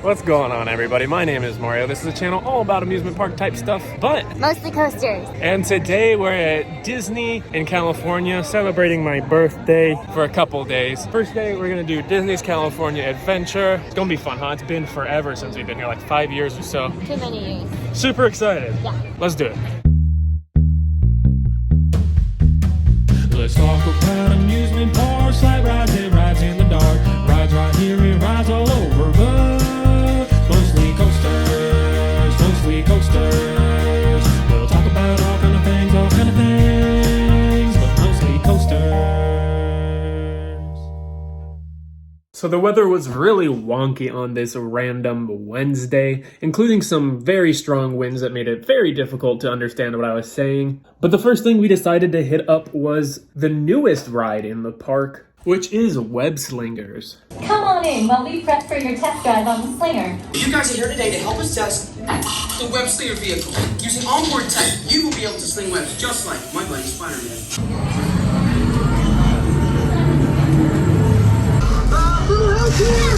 What's going on, everybody? My name is Mario. This is a channel all about amusement park type stuff, but mostly coasters. And today we're at Disney in California, celebrating my birthday for a couple days. First day, we're gonna do Disney's California Adventure. It's gonna be fun, huh? It's been forever since we've been here, like 5 years or so. Too many years. Super excited. Yeah. Let's do it. Let's talk about amusement parks, like rides and rides in the dark. Rides right here and rides all over, but mostly coasters, mostly coasters. We'll talk about all kind of things, but mostly coasters. So the weather was really wonky on this random Wednesday, including some very strong winds that made it very difficult to understand what I was saying. But the first thing we decided to hit up was the newest ride in the park, which is Web Slingers. Come on in while we prep for your test drive on the Slinger. You guys are here today to help us test the Web Slinger vehicle. Using onboard tech, you will be able to sling webs just like my buddy Spider-Man. Little help here!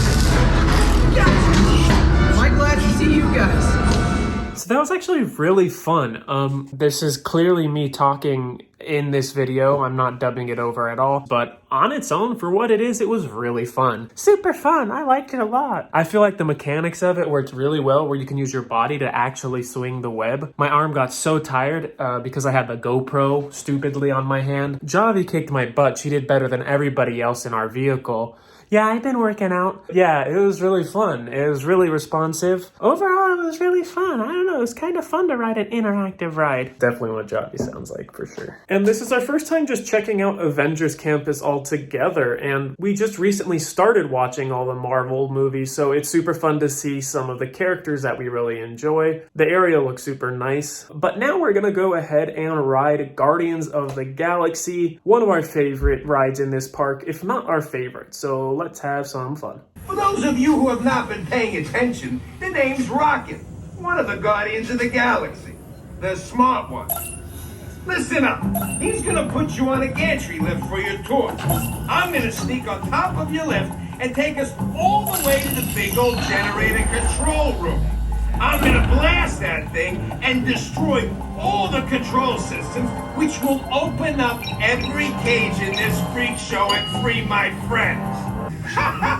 Am I glad to see you guys? So that was actually really fun. This is clearly me talking in this video. I'm not dubbing it over at all, but on its own, for what it is, it was really fun. Super fun. I liked it a lot. I feel like the mechanics of it worked really well, where you can use your body to actually swing the web. My arm got so tired because I had the GoPro stupidly on my hand. Javi kicked my butt. She did better than everybody else in our vehicle. Yeah, I've been working out. Yeah, it was really fun. It was really responsive. Overall, it was really fun. I don't know, it was kind of fun to ride an interactive ride. Definitely what Javi sounds like, for sure. And this is our first time just checking out Avengers Campus all together, and we just recently started watching all the Marvel movies, so it's super fun to see some of the characters that we really enjoy. The area looks super nice. But now we're gonna go ahead and ride Guardians of the Galaxy, one of our favorite rides in this park, if not our favorite. So let's have some fun. For those of you who have not been paying attention, the name's Rocket, one of the Guardians of the Galaxy, the smart one. Listen up, he's gonna put you on a gantry lift for your tour. I'm gonna sneak on top of your lift and take us all the way to the big old generator control room. I'm gonna blast that thing and destroy all the control systems, which will open up every cage in this freak show and free my friends.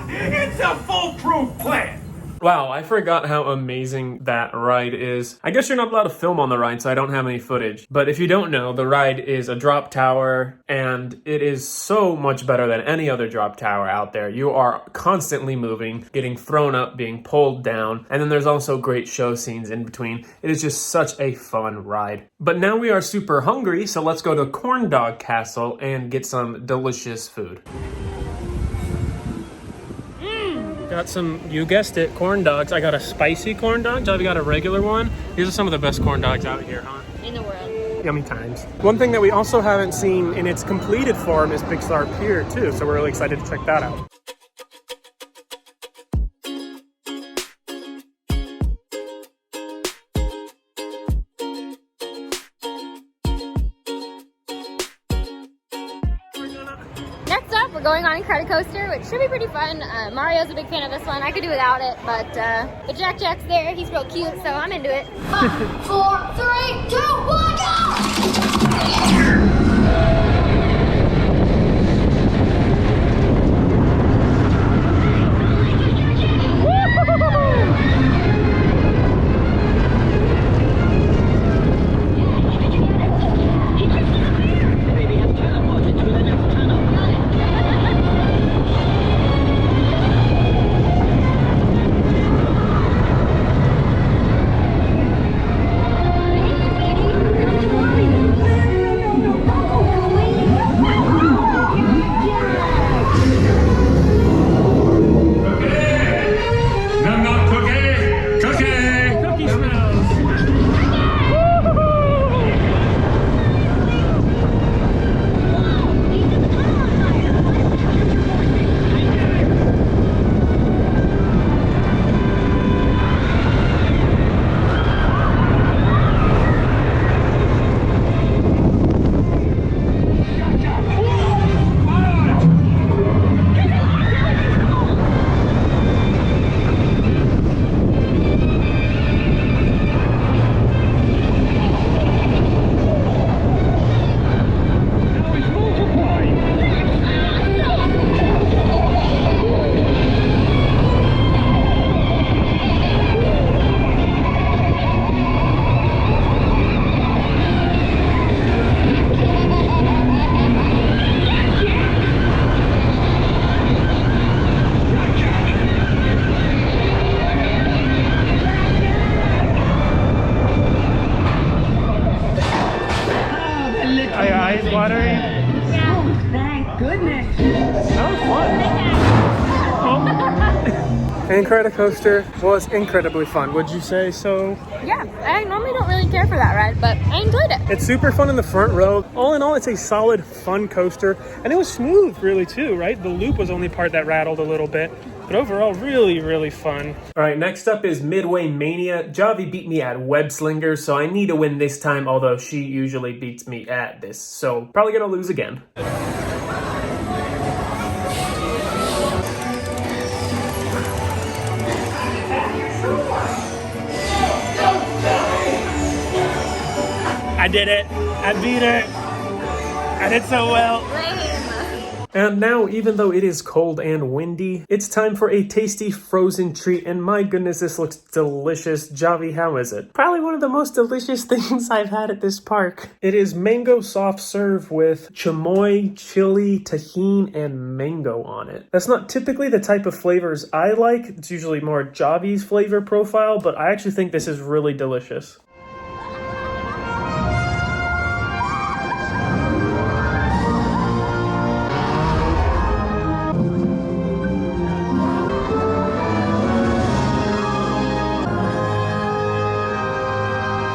It's a foolproof plan. Wow, I forgot how amazing that ride is. I guess you're not allowed to film on the ride, so I don't have any footage. But if you don't know, the ride is a drop tower, and it is so much better than any other drop tower out there. You are constantly moving, getting thrown up, being pulled down, and then there's also great show scenes in between. It is just such a fun ride. But now we are super hungry, so let's go to Corndog Castle and get some delicious food. Got some, you guessed it, corn dogs. I got a spicy corn dog. Javi got a regular one. These are some of the best corn dogs out here, huh? In the world. Yummy times. One thing that we also haven't seen in its completed form is Pixar Pier too, so we're really excited to check that out. Next up, we're going on Incredicoaster, which should be pretty fun. Mario's a big fan of this one. I could do without it, but Jack's there. He's real cute, so I'm into it. 5, 4, 3, 2, 1, go! Incredicoaster was incredibly fun. Would you say so? Yeah, I normally don't really care for that ride, but I enjoyed it. It's super fun in the front row. All in all, it's a solid, fun coaster. And it was smooth, really, too, right? The loop was the only part that rattled a little bit. But overall, really, really fun. All right, next up is Midway Mania. Javi beat me at Web Slingers, so I need to win this time, although she usually beats me at this. So probably gonna lose again. I did it. I beat her. I did so well. And now, even though it is cold and windy, it's time for a tasty frozen treat. And my goodness, this looks delicious. Javi, how is it? Probably one of the most delicious things I've had at this park. It is mango soft serve with chamoy, chili, tahini, and mango on it. That's not typically the type of flavors I like. It's usually more Javi's flavor profile, but I actually think this is really delicious.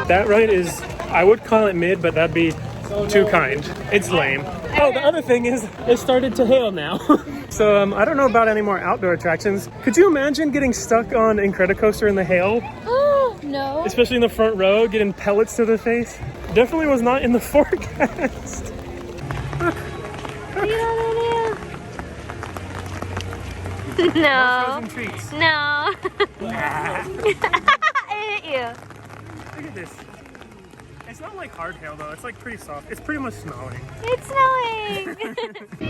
That ride is, I would call it mid, but that'd be too kind. It's lame. Oh, the other thing is, it started to hail now. So I don't know about any more outdoor attractions. Could you imagine getting stuck on Incredicoaster in the hail? Oh, no. Especially in the front row, getting pellets to the face. Definitely was not in the forecast. No. Frozen treats. No. I hit you. Look at this. It's not like hard hail though, it's like pretty soft. It's pretty much snowing. It's snowing.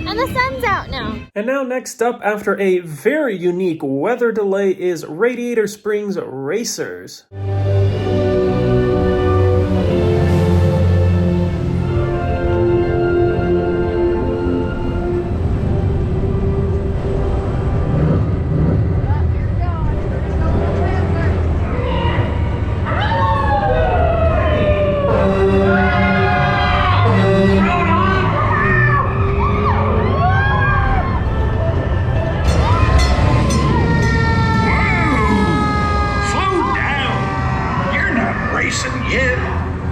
And the sun's out now. And now next up, after a very unique weather delay, is Radiator Springs Racers.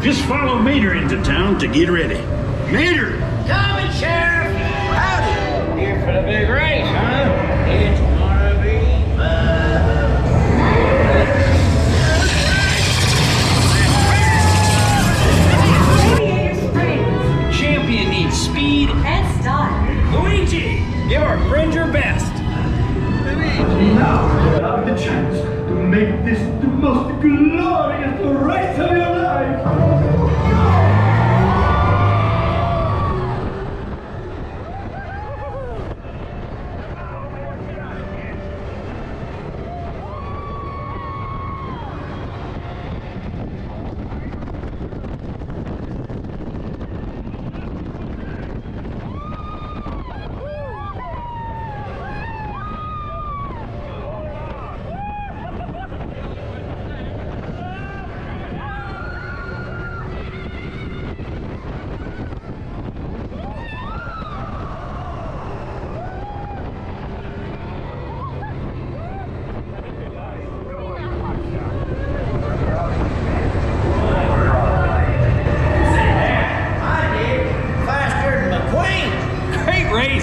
Just follow Mater into town to get ready. Mater! Coming, Sheriff! Howdy! Here for the big race, huh? It's gonna be Radiator Springs. champion needs speed. And style. Luigi, give our friend your best. Now you have the chance to make this the most glorious race of your life!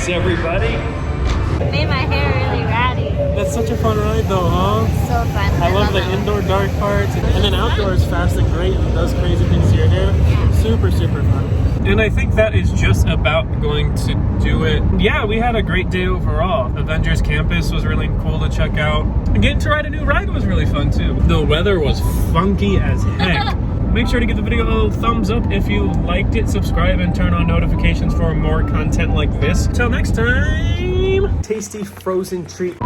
Everybody. Made my hair really ratty. That's such a fun ride though, huh? So fun. I love the indoor dark parts, and then outdoor is fast and great and does crazy things to your hair. Super, super fun. And I think that is just about going to do it. Yeah, we had a great day overall. Avengers Campus was really cool to check out. And getting to ride a new ride was really fun too. The weather was funky as heck. Make sure to give the video a thumbs up if you liked it, subscribe, and turn on notifications for more content like this. Till next time, tasty frozen treat.